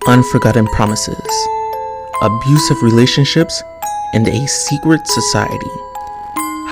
unforgotten promises, abusive relationships, and a secret society.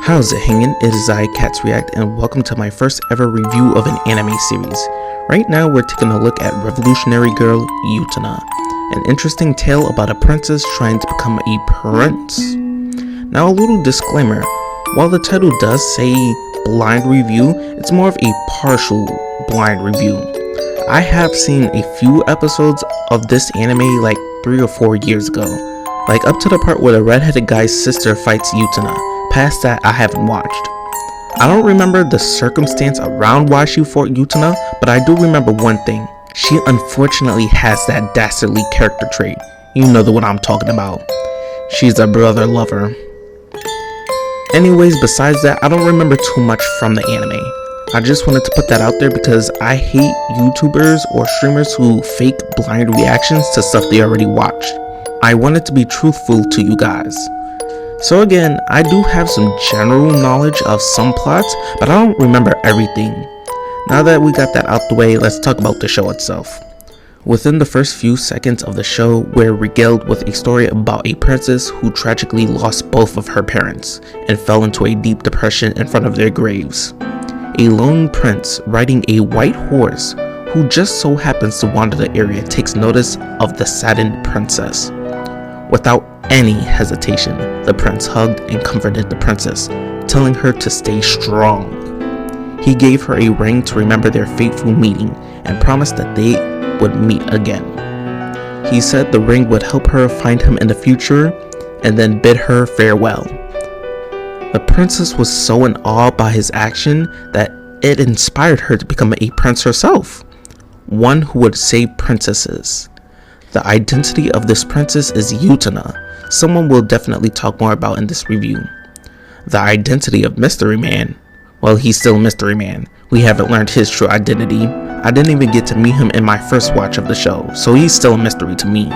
How's it hanging? It is Katz React, and welcome to my first ever review of an anime series. Right now we're taking a look at Revolutionary Girl Utena, an interesting tale about a princess trying to become a prince. Now a little disclaimer, while the title does say blind review, it's more of a partial blind review. I have seen a few episodes of this anime like 3 or 4 years ago, like up to the part where the redheaded guy's sister fights Utena. Past that I haven't watched. I don't remember the circumstance around why she fought Utena, but I do remember one thing. She unfortunately has that dastardly character trait. You know the one I'm talking about. She's a brother lover. Anyways, besides that, I don't remember too much from the anime. I just wanted to put that out there because I hate YouTubers or streamers who fake blind reactions to stuff they already watched. I wanted to be truthful to you guys. So again, I do have some general knowledge of some plots, but I don't remember everything. Now that we got that out the way, let's talk about the show itself. Within the first few seconds of the show, we're regaled with a story about a princess who tragically lost both of her parents and fell into a deep depression in front of their graves. A lone prince riding a white horse who just so happens to wander the area takes notice of the saddened princess. Without any hesitation, the prince hugged and comforted the princess, telling her to stay strong. He gave her a ring to remember their fateful meeting and promised that they would meet again. He said the ring would help her find him in the future and then bid her farewell. The princess was so in awe by his action that it inspired her to become a prince herself, one who would save princesses. The identity of this princess is Utena, someone we'll definitely talk more about in this review. The identity of Mystery Man, well, he's still Mystery Man. We haven't learned his true identity. I didn't even get to meet him in my first watch of the show, so he's still a mystery to me.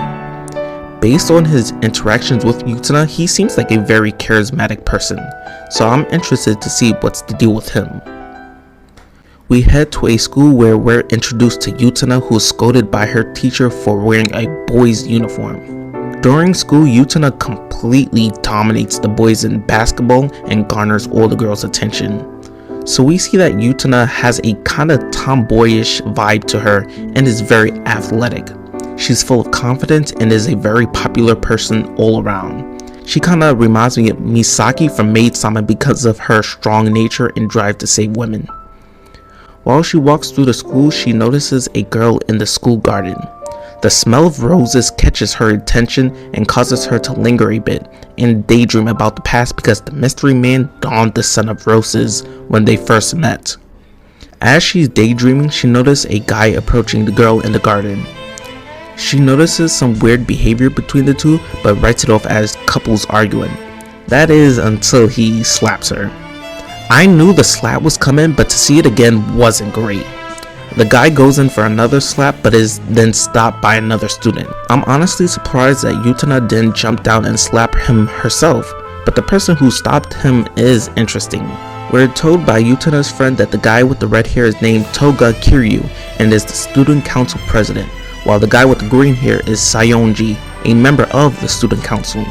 Based on his interactions with Utena, he seems like a very charismatic person, so I'm interested to see what's the deal with him. We head to a school where we're introduced to Utena, who is scolded by her teacher for wearing a boy's uniform. During school, Utena completely dominates the boys in basketball and garners all the girls' attention. So we see that Utena has a kinda tomboyish vibe to her and is very athletic. She's full of confidence and is a very popular person all around. She kinda reminds me of Misaki from Maid-sama because of her strong nature and drive to save women. While she walks through the school, she notices a girl in the school garden. The smell of roses catches her attention and causes her to linger a bit and daydream about the past because the mystery man donned the scent of roses when they first met. As she's daydreaming, she notices a guy approaching the girl in the garden. She notices some weird behavior between the two, but writes it off as couples arguing. That is until he slaps her. I knew the slap was coming, but to see it again wasn't great. The guy goes in for another slap, but is then stopped by another student. I'm honestly surprised that Utena didn't jump down and slap him herself, but the person who stopped him is interesting. We're told by Utena's friend that the guy with the red hair is named Toga Kiryu and is the student council president, while the guy with the green hair is Sayonji, a member of the student council.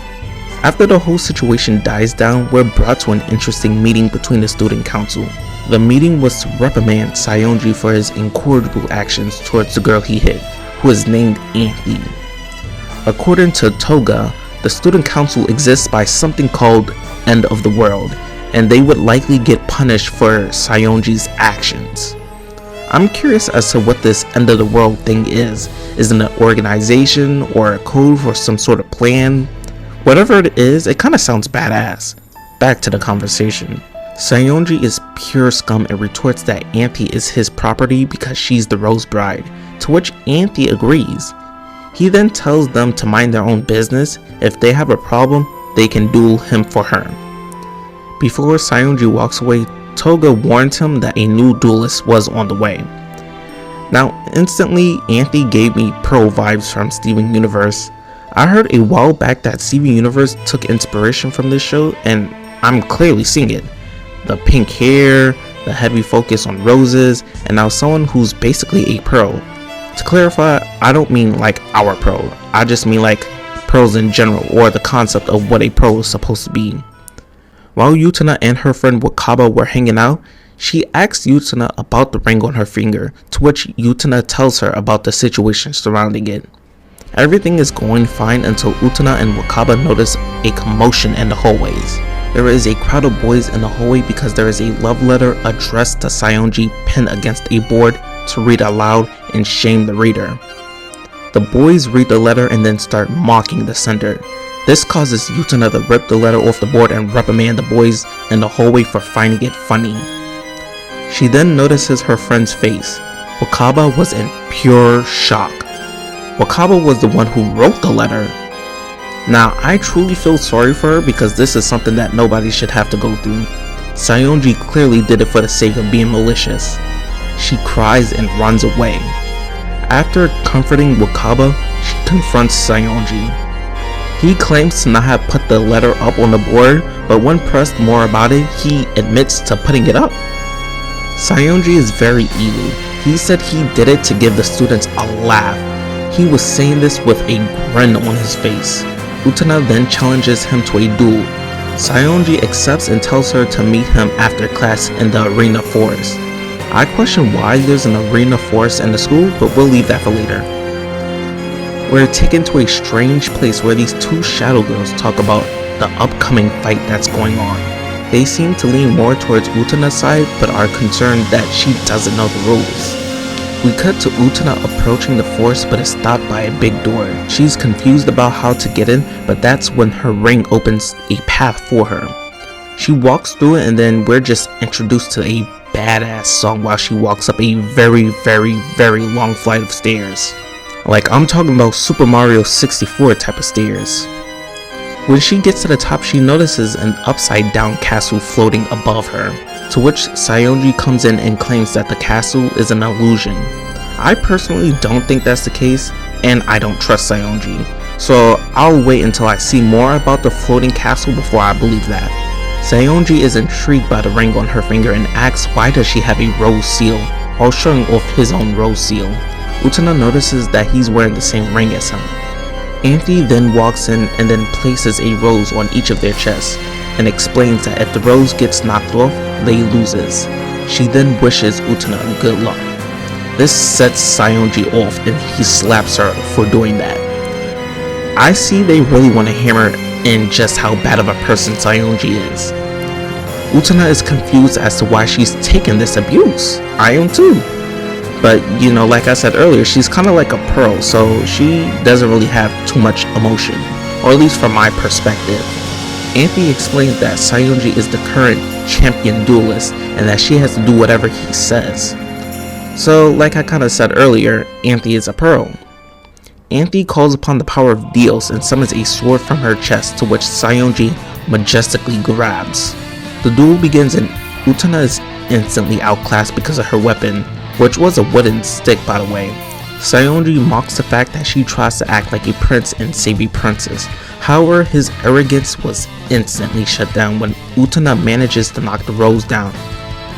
After the whole situation dies down, we're brought to an interesting meeting between the student council. The meeting was to reprimand Sayonji for his incorrigible actions towards the girl he hit, who is named Anthe. According to Toga, the student council exists by something called End of the World, and they would likely get punished for Sayonji's actions. I'm curious as to what this End of the World thing is. Is it an organization or a code for some sort of plan? Whatever it is, it kinda sounds badass. Back to the conversation. Sayonji is pure scum and retorts that Anthe is his property because she's the Rose Bride, to which Anthe agrees. He then tells them to mind their own business. If they have a problem, they can duel him for her. Before Sayonji walks away, Toga warns him that a new duelist was on the way. Now, instantly, Anthe gave me Pearl vibes from Steven Universe. I heard a while back that Steven Universe took inspiration from this show, and I'm clearly seeing it. The pink hair, the heavy focus on roses, and now someone who's basically a Pearl. To clarify, I don't mean like our pearl, I just mean like pearls in general, or the concept of what a pearl is supposed to be. While Utena and her friend Wakaba were hanging out, she asked Utena about the ring on her finger, to which Utena tells her about the situation surrounding it. Everything is going fine until Utena and Wakaba notice a commotion in the hallways. There is a crowd of boys in the hallway because there is a love letter addressed to Saionji pinned against a board to read aloud and shame the reader. The boys read the letter and then start mocking the sender. This causes Utena to rip the letter off the board and reprimand the boys in the hallway for finding it funny. She then notices her friend's face. Wakaba was in pure shock. Wakaba was the one who wrote the letter. Now, I truly feel sorry for her because this is something that nobody should have to go through. Saionji clearly did it for the sake of being malicious. She cries and runs away. After comforting Wakaba, she confronts Saionji. He claims to not have put the letter up on the board, but when pressed more about it, he admits to putting it up. Saionji is very evil. He said he did it to give the students a laugh. He was saying this with a grin on his face. Utena then challenges him to a duel. Saionji accepts and tells her to meet him after class in the arena forest. I question why there's an arena forest in the school, but we'll leave that for later. We're taken to a strange place where these two shadow girls talk about the upcoming fight that's going on. They seem to lean more towards Utena's side, but are concerned that she doesn't know the rules. We cut to Utena approaching the forest, but is stopped by a big door. She's confused about how to get in, but that's when her ring opens a path for her. She walks through it, and then we're just introduced to a badass song while she walks up a very long flight of stairs. Like, I'm talking about Super Mario 64 type of stairs. When she gets to the top, she notices an upside down castle floating above her, to which Saionji comes in and claims that the castle is an illusion. I personally don't think that's the case, and I don't trust Saionji, so I'll wait until I see more about the floating castle before I believe that. Saionji is intrigued by the ring on her finger and asks why does she have a rose seal, while showing off his own rose seal. Utena notices that he's wearing the same ring as him. Anthy then walks in and then places a rose on each of their chests, and explains that if the rose gets knocked off, they loses. She then wishes Utena good luck. This sets Saionji off and he slaps her for doing that. I see they really want to hammer in just how bad of a person Saionji is. Utena is confused as to why she's taken this abuse. I am too. But you know, like I said earlier, she's kind of like a pearl, so she doesn't really have too much emotion, or at least from my perspective. Anthy explains that Saionji is the current champion duelist and that she has to do whatever he says. So like I kind of said earlier, Anthy is a pearl. Anthy calls upon the power of Dios and summons a sword from her chest, to which Saionji majestically grabs. The duel begins and Utena is instantly outclassed because of her weapon, which was a wooden stick by the way. Saionji mocks the fact that she tries to act like a prince and save a princess. However, his arrogance was instantly shut down when Utena manages to knock the rose down.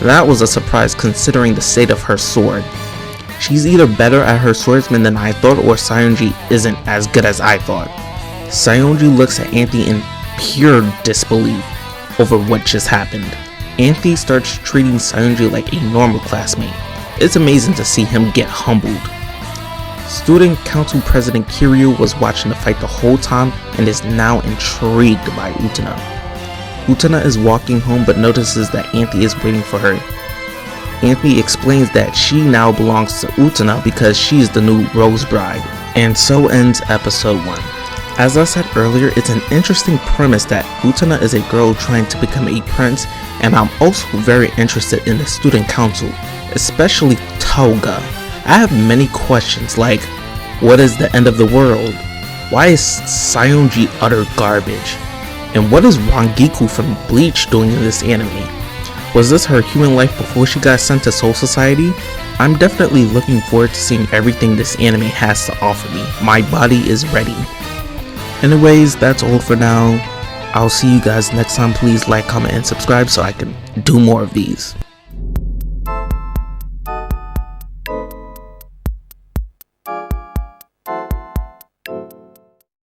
That was a surprise considering the state of her sword. She's either better at her swordsman than I thought, or Saionji isn't as good as I thought. Saionji looks at Anthy in pure disbelief over what just happened. Anthy starts treating Saionji like a normal classmate. It's amazing to see him get humbled. Student Council President Kiryu was watching the fight the whole time and is now intrigued by Utena. Utena is walking home but notices that Anthy is waiting for her. Anthy explains that she now belongs to Utena because she's the new Rose Bride. And so ends episode 1. As I said earlier, it's an interesting premise that Utena is a girl trying to become a prince, and I'm also very interested in the student council, especially Toga. I have many questions like, what is the end of the world? Why is Saionji utter garbage? And what is Rangiku from Bleach doing in this anime? Was this her human life before she got sent to Soul Society? I'm definitely looking forward to seeing everything this anime has to offer me. My body is ready. Anyways, that's all for now. I'll see you guys next time. Please like, comment, and subscribe so I can do more of these. you.